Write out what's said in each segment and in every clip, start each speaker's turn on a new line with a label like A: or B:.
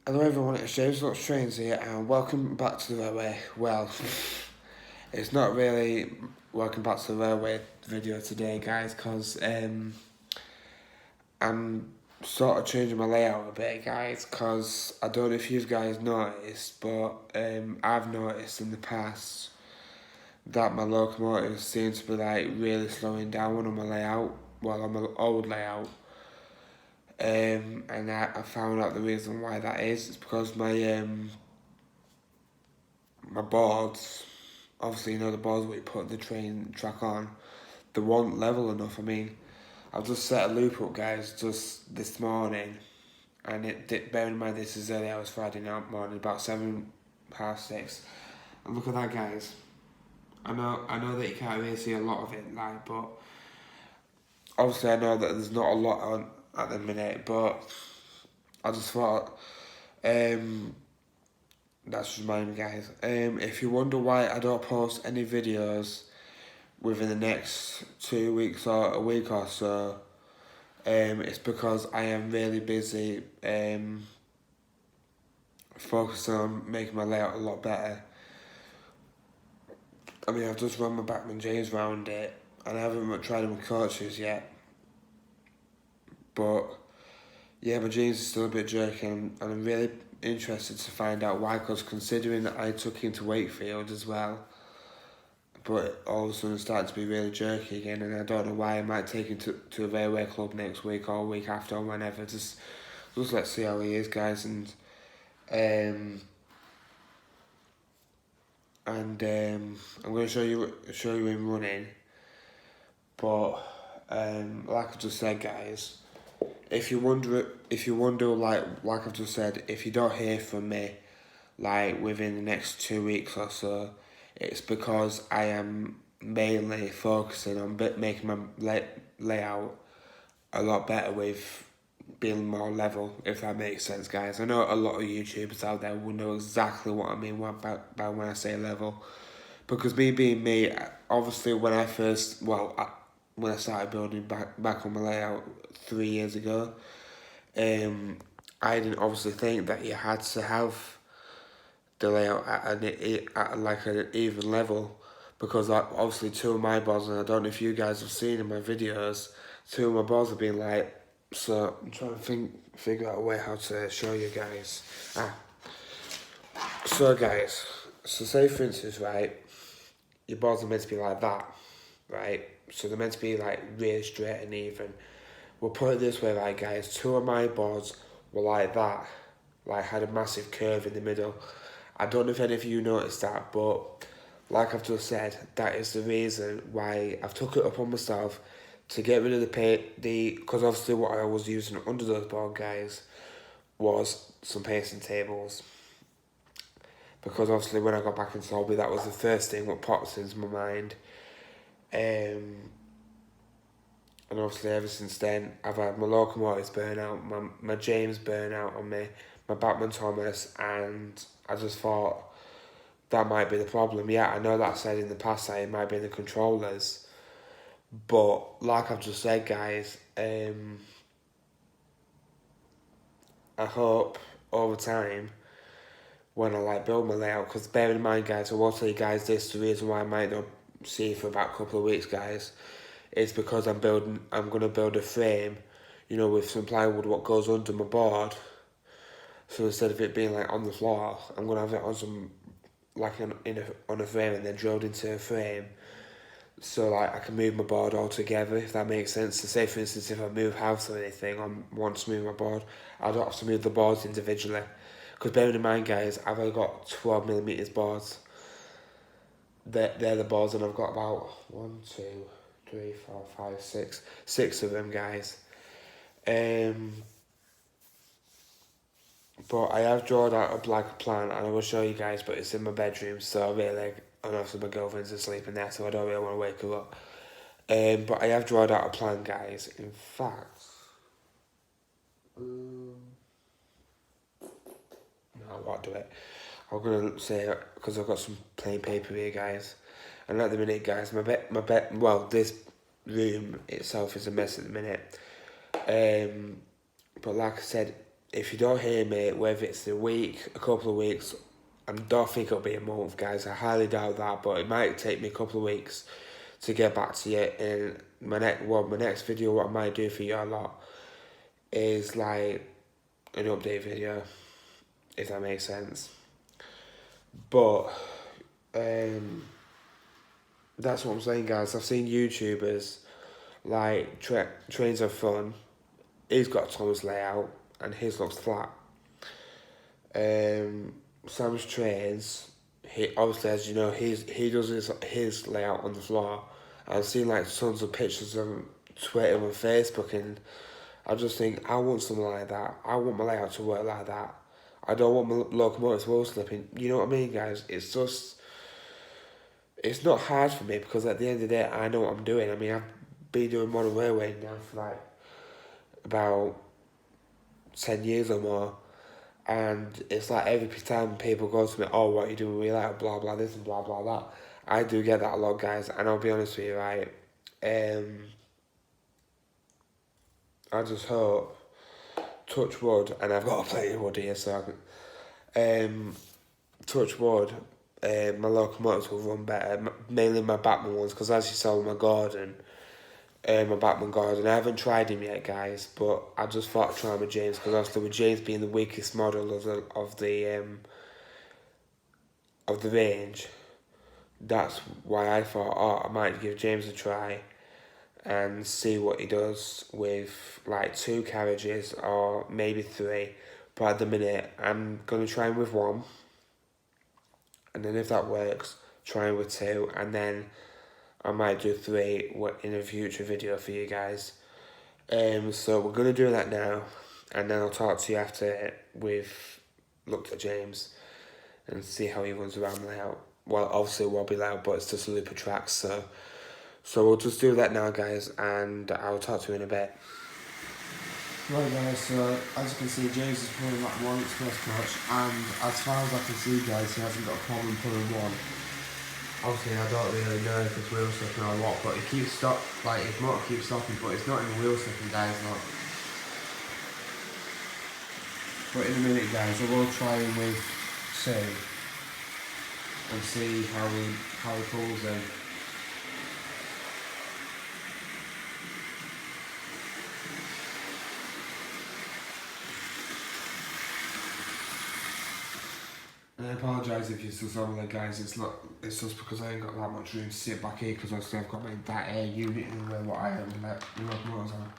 A: Hello everyone, it's James Looks Trains here and welcome back to the railway. Well, it's not really welcome back to the railway video today guys, because I'm sort of changing my layout a bit guys, because I don't know if you guys noticed, but I've noticed in the past that my locomotives seem to be like really slowing down on my layout, well on my old layout. And I found out the reason why that is. It's because my boards, obviously the boards we put the train track on, they weren't level enough. I mean, I've just set a loop up, guys, just this morning, and bear in mind this is early hours Friday night morning, about 7:30, and look at that, guys. I know that you can't really see a lot of it, like, but obviously I know that there's not a lot on at the minute, but I just thought, that's just mine, guys. If you wonder why I don't post any videos within the next 2 weeks or a week or so, it's because I am really busy focusing on making my layout a lot better. I mean, I've just run my Backman James round it, and I haven't tried them with coaches yet. But yeah, my jeans is still a bit jerky, and I'm really interested to find out why, because considering that I took him to Wakefield as well, but all of a sudden started to be really jerky again, and I don't know why. I might take him to a railway club next week or week after or whenever. Just let's see how he is, guys, um, and I'm going to show you him running. But like I just said, guys, if you wonder like I've just said, if you don't hear from me like within the next 2 weeks or so, it's because I am mainly focusing on making my layout a lot better with being more level, if that makes sense, guys. I know a lot of YouTubers out there will know exactly what I mean by when I say level, because me being me, obviously when I started building back on my layout 3 years ago, I didn't obviously think that you had to have the layout at like an even level, because like obviously two of my balls, and I don't know if you guys have seen in my videos, two of my balls have been like, so I'm trying to figure out a way how to show you guys. So guys, so say for instance, right, your balls are meant to be like that, right? So they're meant to be like really straight and even. We'll put it this way, right, guys. Two of my boards were like that, like had a massive curve in the middle. I don't know if any of you noticed that, but like I've just said, that is the reason why I've took it upon myself to get rid of because obviously what I was using under those board, guys, was some pacing tables. Because obviously when I got back into hobby, that was the first thing what popped into my mind. And obviously ever since then, I've had my locomotives burn out, my James burn out on me, my Batman Thomas, and I just thought that might be the problem. Yeah, I know that I said in the past that it might be the controllers, but like I've just said, guys, I hope over time when I like build my layout, because bear in mind, guys, I will tell you guys this, the reason why I might not see you for about a couple of weeks, guys, is because I'm going to build a frame, with some plywood what goes under my board. So instead of it being like on the floor, I'm going to have it on some, like on a frame, and then drilled into a frame. So like I can move my board all together, if that makes sense. So say for instance, if I move house or anything, I want to move my board, I don't have to move the boards individually. Because bearing in mind, guys, I've only got 12mm boards. They're the boards, and I've got about 1, 2, 3, 4, 5, 6 of them, guys. But I have drawn out a plan, and I will show you guys, but it's in my bedroom, so really, and obviously my girlfriend's asleep in there, so I don't really want to wake her up. But I have drawn out a plan, guys. In fact, no, I won't do it. I'm gonna say, because I've got some plain paper here, guys. And at the minute, guys, this room itself is a mess at the minute. But like I said, if you don't hear me, whether it's a week, a couple of weeks, I don't think it'll be a month, guys. I highly doubt that, but it might take me a couple of weeks to get back to you. And my next video, what I might do for you a lot is like an update video, if that makes sense. But that's what I'm saying, guys. I've seen YouTubers like Trains of Fun. He's got Tom's layout and his looks flat. Sam's Trains, he obviously, as you know, he does his layout on the floor. I've seen like tons of pictures on Twitter and Facebook, and I just think I want something like that. I want my layout to work like that. I don't want my locomotives wheel slipping. You know what I mean, guys? It's just, it's not hard for me because at the end of the day, I know what I'm doing. I mean, I've been doing modern railway now for like about 10 years or more. And it's like every time people go to me, oh, what are you doing? We like blah, blah, this and blah, blah, that. I do get that a lot, guys. And I'll be honest with you, right? I just hope, touch wood, and I've got plenty of wood here, so I can, touch wood, my locomotives will run better, mainly my Batman ones, because as you saw with my Gordon, my Batman Gordon, I haven't tried him yet, guys, but I just thought I'd try with James, because obviously with James being the weakest model of the range, that's why I thought, oh, I might give James a try and see what he does with like 2 carriages or maybe 3. But at the minute, I'm going to try him with 1. And then if that works, try him with 2. And then I might do 3 in a future video for you guys. So we're going to do that now. And then I'll talk to you after we've looked at James and see how he runs around the layout. Well, obviously it won't be loud, but it's just a loop of tracks, so we'll just do that now, guys, and I'll talk to you in a bit. Right, guys, so as you can see, James is pulling that 1 express clutch, and as far as I can see, guys, he hasn't got a problem pulling 1. Obviously, I don't really know if it's wheel slipping or what, but he keeps his motor keeps stopping, but it's not even wheel slipping, guys, look. But in a minute, guys, I will try him with 2 and see how he pulls in. And I apologise if you're still on there, guys. It's just because I ain't got that much room to sit back here because obviously I've got that air unit in where what I am and that motors on.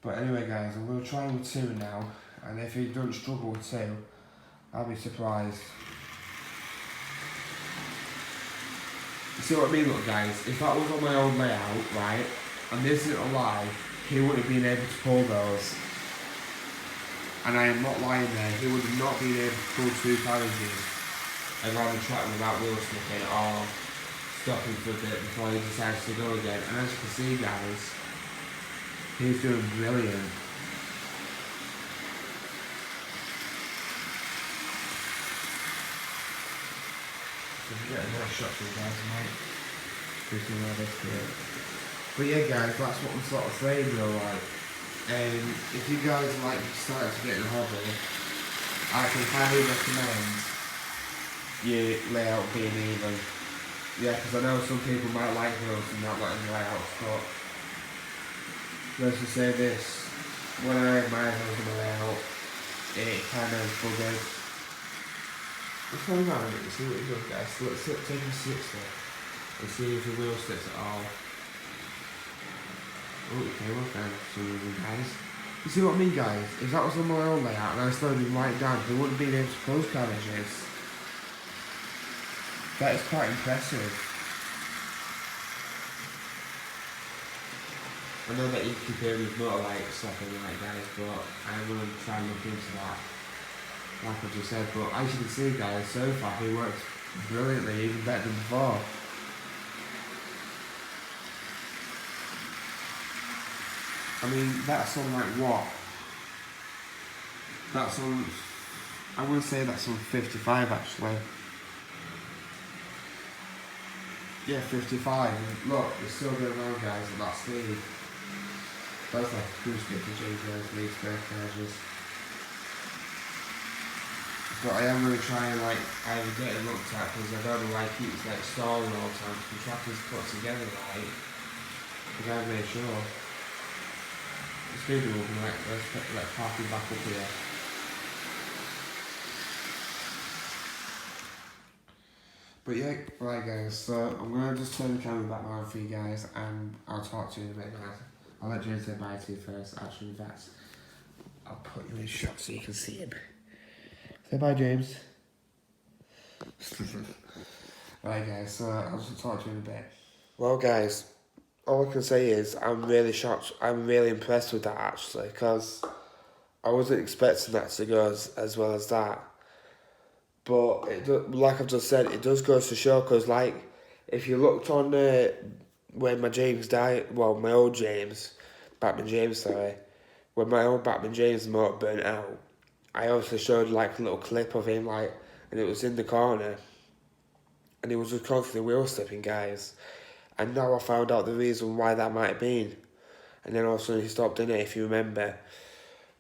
A: But anyway, guys, I'm going to try with 2 now, and if he doesn't struggle with 2, I'll be surprised. You see what I mean, look, guys? If that was on my own layout, right, and this isn't a lie, he wouldn't have been able to pull those. And I am not lying there, he would have not been able to pull 2 carriages around the track without wheel slipping or stopping for a bit before he decides to go again. And as you can see, guys, he's doing brilliant. So if you get a nice shot for you guys, I might do something like this here. But yeah, guys, that's what I'm sort of saying, though, like. If you guys like starting to get in a hobby, I can highly recommend your layout being even. Yeah, because I know some people might like wheels and not like layouts, but let's just say this, when I had my wheels in the layout, it kind of buggered. Let's go around and see what he does, guys. So let's take a 60 and see if the wheel slips at all. Oh, it came off then, for some reason, guys. You see what I mean, guys? If that was on my own layout and I slowed him right down, they wouldn't be able to close carriages. That is quite impressive. I know that you can hear with motor light stopping light, guys, but I'm going to try and look into that, like I just said. But as you can see, guys, so far he works brilliantly, even better than before. I mean, that's on like what? That's on, I would say that's on 55 actually. Yeah, 55. Look, it's still going around, guys, at that speed. That's like a cruise skip for JJ's lead spare carriages. But I am going to try and like either get it looked at because I don't know why it keeps like stalling all the time because the track is put together right. Because I've made sure. It's maybe we'll be like, let's park it back up here. But yeah, right guys, so I'm going to just turn the camera back on for you guys and I'll talk to you in a bit guys. I'll let James say bye to you first, actually in fact, I'll put you in shot so you can see him. Say bye James. Right guys, so I'll just talk to you in a bit. Well guys, all I can say is I'm really shocked, I'm really impressed with that actually, because I wasn't expecting that to go as well as that. But like I've just said, it does go to show because, like, if you looked on when my James died, well, my old James, Batman James, sorry, when my old Batman James motor burnt out, I also showed like a little clip of him, like, and it was in the corner, and he was just constantly wheel slipping, guys. And now I found out the reason why that might have been, and then all of a sudden he stopped in it, if you remember.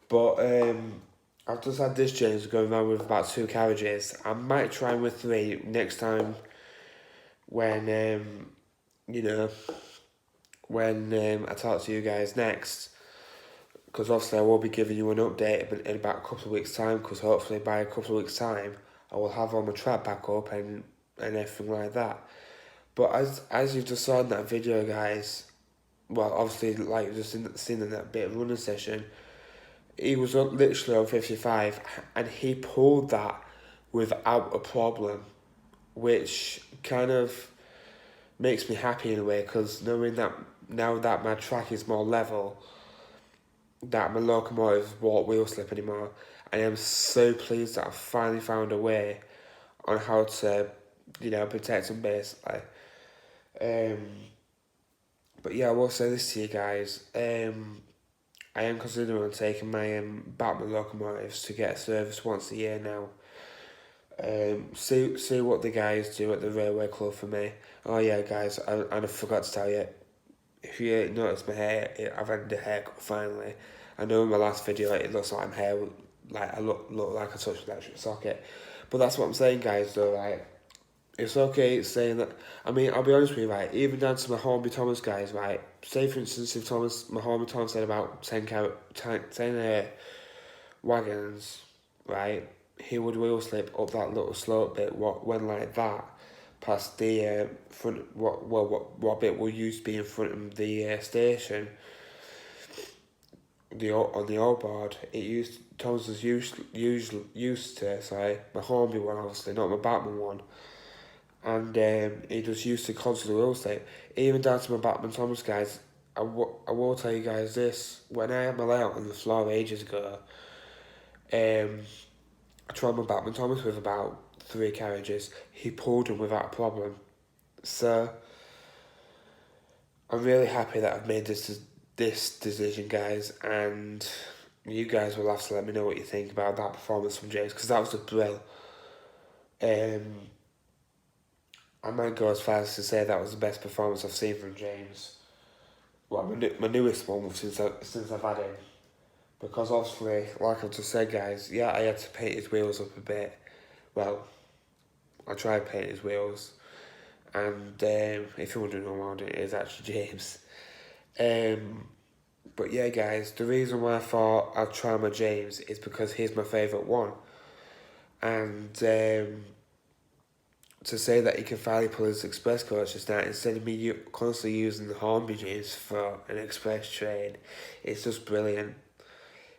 A: But I've just had this James going around with about 2 carriages. I might try with 3 next time when, when I talk to you guys next. Because obviously I will be giving you an update in about a couple of weeks' time, because hopefully by a couple of weeks' time I will have all my track back up and everything like that. But as you've just saw in that video, guys, well, obviously, like you've just seen in that bit of running session, he was literally on 55 and he pulled that without a problem, which kind of makes me happy in a way, because knowing that now that my track is more level, that my locomotive won't wheel slip anymore, I am so pleased that I finally found a way on how to, protect them basically. But yeah, I will say this to you guys. I am considering taking my Batman locomotives to get serviced once a year now. See what the guys do at the railway club for me. Oh yeah, guys, and I forgot to tell you, if you notice my hair, I've had a haircut finally. I know in my last video it looks like I'm hair, like I look like I touched an electric socket. But that's what I'm saying, guys, though, right? It's okay saying that. I mean, I'll be honest with you, right? Even down to my Hornby Thomas guys, right? Say, for instance, if my Hornby Thomas had about 10 wagons, right? He would wheel slip up that little slope bit, when like that, past the front, what bit will used to be in front of the station, on the old board. Thomas was used to, sorry, my Hornby one, obviously, not my Batman one. And he just used to constantly wheel slip. Even down to my Batman Thomas guys, I will tell you guys this, when I had my layout on the floor ages ago, I tried my Batman Thomas with about 3 carriages. He pulled them without a problem. So I'm really happy that I've made this decision, guys, and you guys will have to let me know what you think about that performance from James, because that was a thrill. I might go as far as to say that was the best performance I've seen from James. Well, my newest one since I've had him. Because obviously, like I've just said, guys, yeah, I had to paint his wheels up a bit. Well, I tried painting his wheels. And if you're wondering who I'm it is actually James. But yeah, guys, the reason why I thought I'd try my James is because he's my favourite one. And to say that he can finally pull his express coach just now, instead of me constantly using the Hornby James for an express train, it's just brilliant.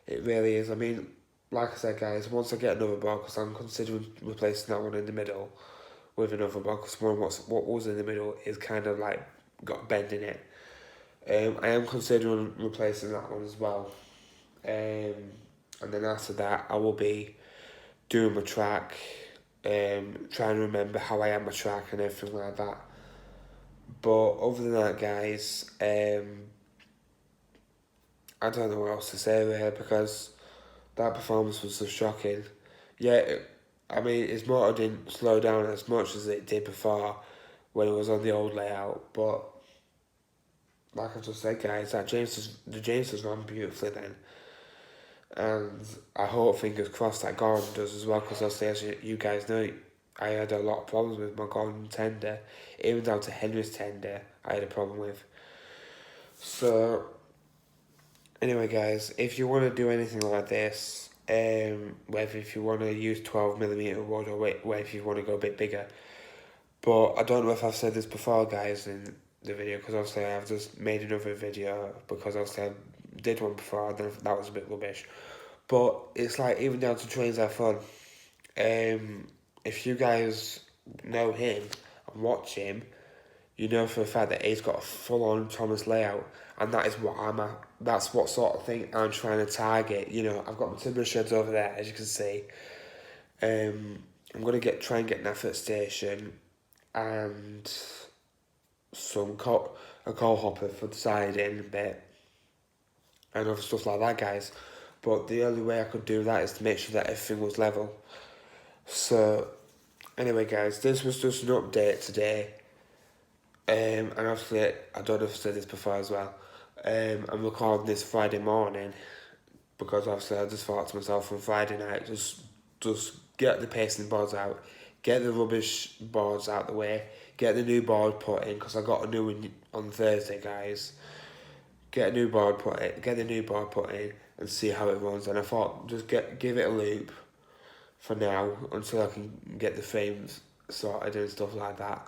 A: It really is. I mean, like I said, guys, once I get another board, because I'm considering replacing that one in the middle with another board, because what was in the middle is kind of like got a bend in it. I am considering replacing that one as well. And then after that, I will be doing my track, trying to remember how I had my track and everything like that. But other than that, guys, I don't know what else to say there, because that performance was so shocking. Yeah, I mean, his motor didn't slow down as much as it did before when it was on the old layout, but like I just said, guys, the James has run beautifully then. And I hope, fingers crossed, that Gordon does as well, because obviously, as you guys know, I had a lot of problems with my Gordon tender. Even down to Henry's tender, I had a problem with. So, anyway, guys, if you want to do anything like this, whether if you want to use 12mm wood or whether if you want to go a bit bigger, but I don't know if I've said this before, guys, in the video, because obviously I've just made another video, because obviously I did one before, and that was a bit rubbish. But it's like, even down to trains are fun. If you guys know him and watch him, you know for a fact that he's got a full-on Thomas layout, and that is what I'm at. That's what sort of thing I'm trying to target. You know, I've got my timber sheds over there, as you can see. I'm gonna try and get an effort station and a coal hopper for the siding bit and other stuff like that, guys. But the only way I could do that is to make sure that everything was level. So, anyway, guys, this was just an update today. And obviously, I don't know if I said this before as well. I'm recording this Friday morning because obviously I just thought to myself on Friday night, just get the pasting boards out, get the rubbish boards out the way, get the new board put in, because I got a new one on Thursday, guys. Get the new board put in, and see how it runs. And I thought just give it a loop for now until I can get the frames sorted and stuff like that.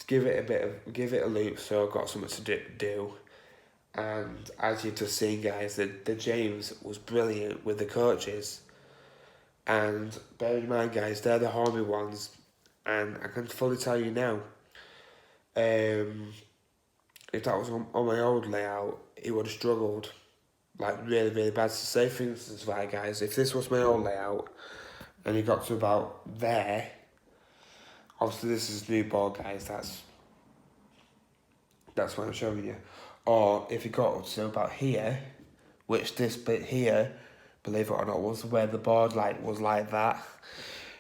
A: Give it a loop, so I've got something to do. And as you've just seen, guys, the James was brilliant with the coaches. And bear in mind, guys, they're the Hornby ones, and I can fully tell you now, if that was on my old layout, it would have struggled, like really, really bad. So say for instance, right, guys, if this was my old layout, and it got to about there, obviously this is new board, guys, that's what I'm showing you. Or if it got to about here, which this bit here, believe it or not, was where the board was like that,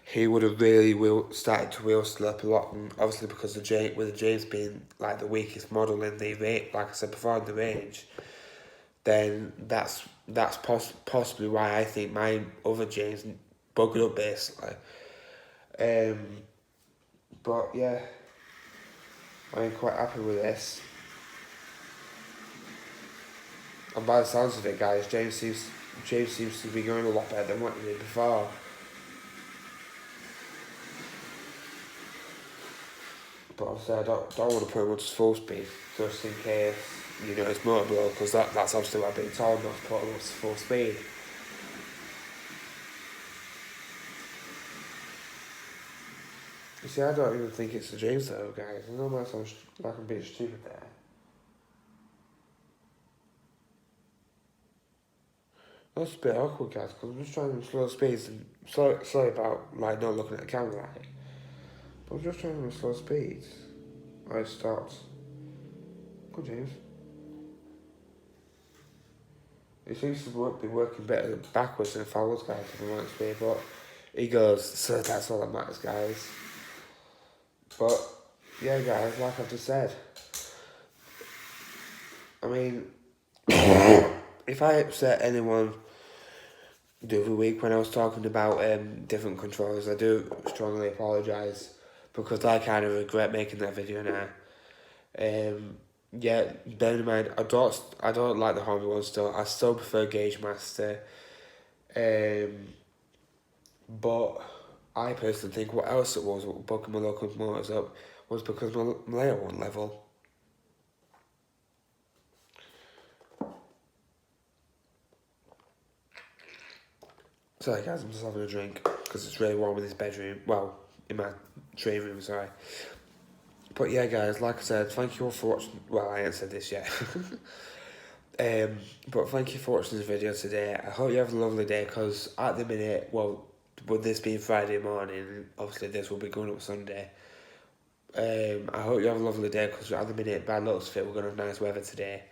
A: he would have really started to wheel slip a lot. And obviously because with the James being like the weakest model in the range, like I said before, in the range, then that's possibly why I think my other James buggered up basically. But yeah, I'm quite happy with this. And by the sounds of it, guys, James seems to be going a lot better than what he did before. But obviously I don't want to put him up to full speed, just in case, you know, it's motor blow, because that's obviously what I've been told, not to put him up to full speed. You see, I don't even think it's the James though, guys. I know I sound like I'm being stupid there. That's a bit awkward, guys, because I'm just trying to slow speeds, and sorry about not looking at the camera, right? But I'm just trying to slow speeds. I stopped. Good, James. It seems to be working better backwards than forwards, guys, if I'm honest with you, but he goes, so that's all that matters, guys. But, yeah, guys, like I've just said, I mean, if I upset anyone the other week when I was talking about different controllers, I do strongly apologise, because I kind of regret making that video now. Yeah, bear in mind, I don't like the Hornby one still. I still prefer Gauge Master. But I personally think what else it was, what bugging my local motors up, was because my layout wasn't level. Sorry guys, I'm just having a drink, because it's really warm in this bedroom. Well, in my training room, sorry. But yeah guys, like I said, thank you all for watching. Well, I ain't said this yet. But thank you for watching this video today. I hope you have a lovely day, because at the minute, well, with this being Friday morning, obviously this will be going up Sunday. I hope you have a lovely day, because at the minute, bad looks fit, we're going to have nice weather today.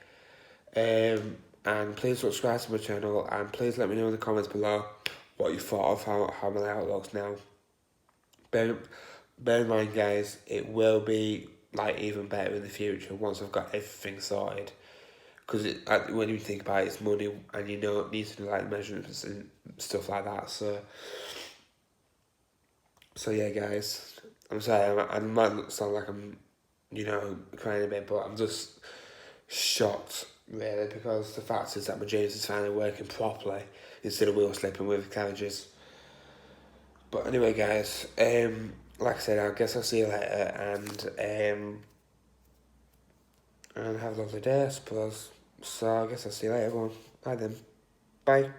A: And please subscribe to my channel, and please let me know in the comments below what you thought of how my layout looks now. Bear in mind, guys, it will be even better in the future once I've got everything sorted. because when you think about it, it's money, and you know it needs to do like measurements and stuff like that. So yeah, guys, I'm sorry, I might sound like I'm, crying a bit, but I'm just shocked, really, because the fact is that my James is finally working properly instead of wheel slipping with carriages. But anyway, guys, like I said, I guess I'll see you later, and have a lovely day, I suppose. So I guess I'll see you later, everyone. Bye then. Bye.